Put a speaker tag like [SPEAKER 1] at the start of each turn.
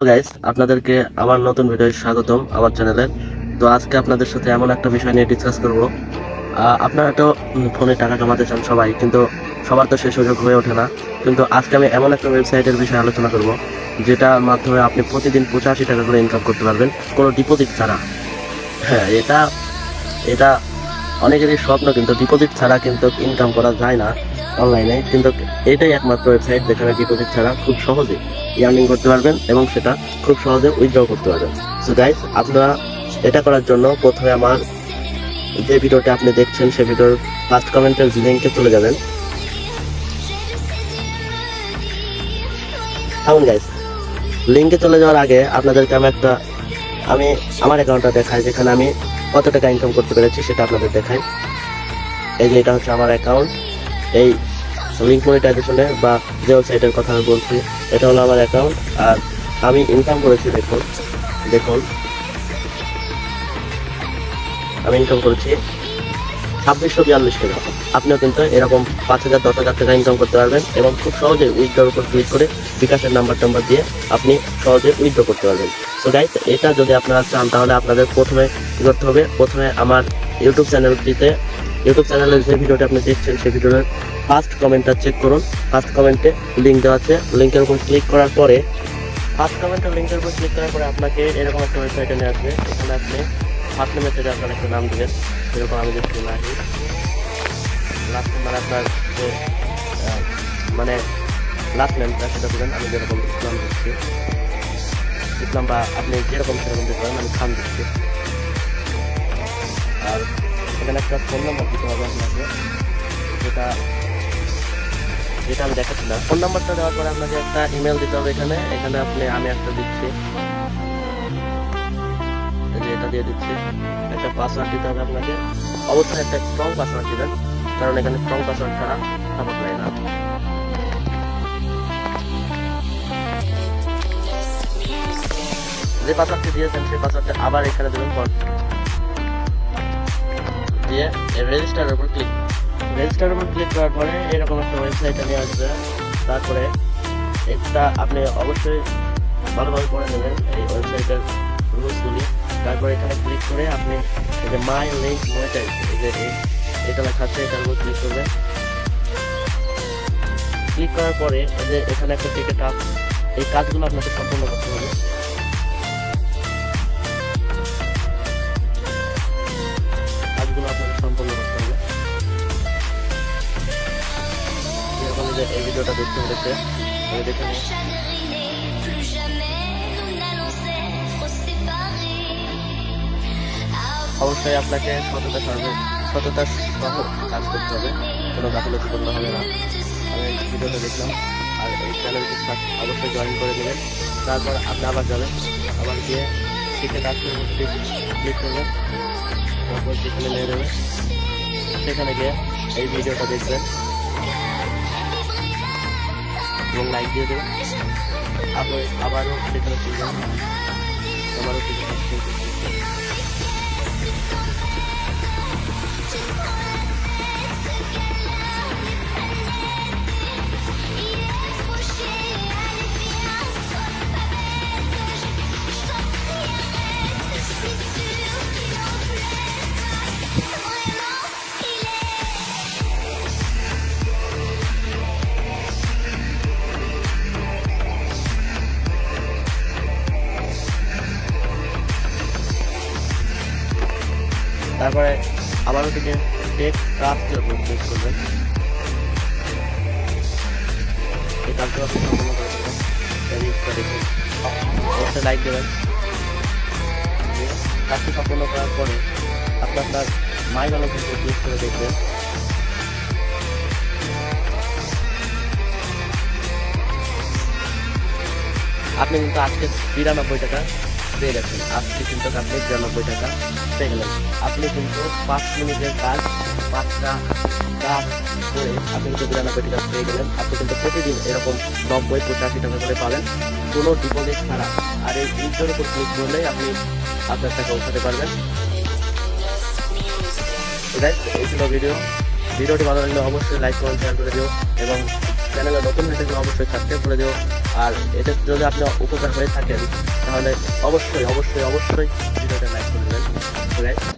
[SPEAKER 1] Guys, আপনাদেরকে আবার নতুন ভিডিও স্বাগতম আমার চ্যানেলে। তো আজকে আপনাদের সাথে এমন একটা বিষয় নিয়ে ডিসকাস করব। আপনারা তো ফোনে টাকা কামাতে চান সবাই, কিন্তু সবার তো সে সুযোগ হয়ে ওঠে না। কিন্তু আজকে আমি এমন একটা ওয়েবসাইটের বিষয়ে আলোচনা করব যেটার মাধ্যমে আপনি প্রতিদিন 85 টাকা করে ইনকাম করতে পারবেন কোনো ডিপোজিট ছাড়া। হ্যাঁ, এটা এটা অনেকেরই স্বপ্ন, কিন্তু ডিপোজিট ছাড়া কিন্তু ইনকাম করা যায় না অনলাইনে। কিন্তু এটাই একমাত্র ওয়েবসাইট যেখানে ডিপোজিট ছাড়া খুব সহজে ইয়ার্নিং করতে পারবেন এবং সেটা খুব সহজে উইথড্র করতে পারবেন। সো গাইস, আপনারা এটা করার জন্য প্রথমে আমার যে ভিডিওটা আপনি দেখছেন সেই ভিডিওর ফার্স্ট কমেন্টের লিঙ্কে চলে যাবেন। থাকুন গাইস, লিঙ্কে চলে যাওয়ার আগে আপনাদেরকে আমি আমার অ্যাকাউন্টটা দেখাই, যেখানে আমি কত টাকা ইনকাম করতে পেরেছি সেটা আপনাদের দেখাই। এই যে এটা হচ্ছে আমার অ্যাকাউন্ট। এই লিঙ্ক মনিটাইজেশনে বা যে ওয়েবসাইটের কথা আমি বলছি, এটা হলো আমার অ্যাকাউন্ট। আর আমি ইনকাম করেছি, দেখুন আমি ইনকাম করেছি 2642 টাকা। আপনিও কিন্তু এরকম 5000 10,000 টাকা ইনকাম করতে পারবেন এবং খুব সহজে উইথড্রর উপর ক্লিক করে বিকাশের নাম্বার দিয়ে আপনি সহজে উইথড্র করতে পারবেন। তো গাইস, এটা যদি আপনারা চান তাহলে আপনাদের প্রথমে কি করতে হবে, প্রথমে আমার ইউটিউব চ্যানেলের যে ভিডিওটা আপনি দেখছেন সেই ভিডিওর ফার্স্ট কমেন্টটা চেক করুন। ফার্স্ট কমেন্টে লিঙ্ক দেওয়া আছে, লিঙ্কের উপর ক্লিক করার পরে আপনাকে এরকম একটা ওয়েবসাইটে নিয়ে আসবে। এখানে আপনি ফার্স্ট নেমের থেকে আপনার একটা নাম দেবেন। এরকম আমি দেখছি নাহি, লাস্ট নেম আপনার যে লাস্ট নেমটা সেটা দেবেন। আমি যেরকম ইসলাম দিচ্ছি, ইসলাম, বা আপনি যেরকম সেরকম দিতে পারেন। আমি খান দিচ্ছি। আর এখানে একটা ফোন নাম্বার দিতে হবে আপনাকে, যেটা আমি দেখাচ্ছি না। ফোন নাম্বারটা দেওয়ার পরে আপনাকে একটা ইমেল দিতে হবে। এখানে আমি একটা দিচ্ছি, এটা দিয়ে দিচ্ছি। একটা পাসওয়ার্ড দিতে হবে আপনাকে, অবশ্যই একটা স্ট্রং পাসওয়ার্ড দিবেন, কারণ এখানে স্ট্রং পাসওয়ার্ড ছাড়া সাপোর্ট নেয় না। যে পাসওয়ার্ডটি দিয়েছেন সেই পাসওয়ার্ডটা আবার এখানে দেবেন, দিয়ে রেজিস্টারের উপর ক্লিক করার পরে এরকম একটা ওয়েবসাইটে নিয়ে আসবে। তারপরে এটা আপনি অবশ্যই ভালোভাবে পড়ে নেবেন এই ওয়েবসাইটের রুলসগুলি। তারপরে এখানে ক্লিক করে আপনি এই যে মাই লিঙ্ক মনিটাইজ, এই যে এটা লেখা আছে, এটার উপর ক্লিক করবেন। ক্লিক করার পরে এই যে এখানে একটা টিকেট আপ, এই কাজগুলো আপনাকে সম্পূর্ণ করতে হবে। এই ভিডিওটা দেখতে হয়েছে, দেখে নিন। অবশ্যই আপনাকে সততার সহ কাজ করতে হবে, কোনো গাফিলতি করলে হবে না। আমি এই ভিডিওটা দেখলাম, আর এই চ্যানেলটি অবশ্যই জয়েন করে দেবেন। তারপর আপনি আবার যাবেন, আবার গিয়ে টিকেট আসতে ক্লিক করবেন। তারপর যেখানে নিয়ে যাবে সেখানে গিয়ে এই ভিডিওটা দেখবেন এবং লাইক দিয়ে দেবেন। আবারও সেখানে চলবেন, আবারও টিকিট আসতে। তারপরে আবারও থেকে টেক ক্রাফটের উপর ক্লিক করবেন। এই কাজটা আপনি সম্পূর্ণ করে দেবেন। অবশ্যই লাইক দেবেন। কাজটি সম্পূর্ণ করার পরে আপনার মাই ব্যালেন্স উপর ক্লিক করে দেখবেন। আপনি কিন্তু আজকে 92 টাকা পেয়ে গেছেন। আজকে কিন্তু আপনি 92 টাকা পেয়ে গেলেন। আপনি কিন্তু 5 মিনিটের কাজ 5টা কাজ করে আপনি কিন্তু 92 টাকা পেয়ে গেলেন। আপনি কিন্তু প্রতিদিন এরকম 90-85 টাকা করে পাবেন কোনো ডিপোজিট ছাড়া। আর এই উইথড্রর উপর ক্লিক করলেই আপনি আপনার টাকা উঠাতে পারবেন। এই ছিল ভিডিওটি ভালো লাগলে অবশ্যই লাইক কমেন্ট শেয়ার করে দিও এবং চ্যানেলে নতুন হয়ে থাকলে অবশ্যই সাবস্ক্রাইব করে দিও। আর এতে যদি আপনি উপকার হয়ে থাকেন তাহলে অবশ্যই অবশ্যই অবশ্যই ভিডিওটা লাইক করবেন।